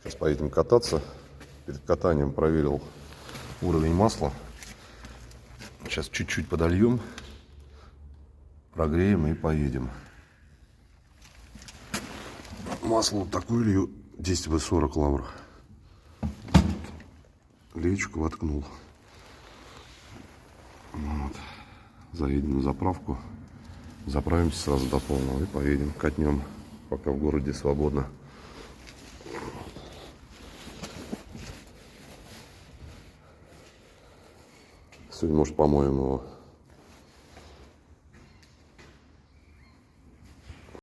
Сейчас поедем кататься. Перед катанием проверил уровень масла. Сейчас чуть-чуть подольем, прогреем и поедем. Масло вот такое лью, 10В40 лавр. Леечку воткнул. Вот. Заедем на заправку. Заправимся сразу до полного и поедем. Катнем, пока в городе свободно. Сегодня, может, помоем его.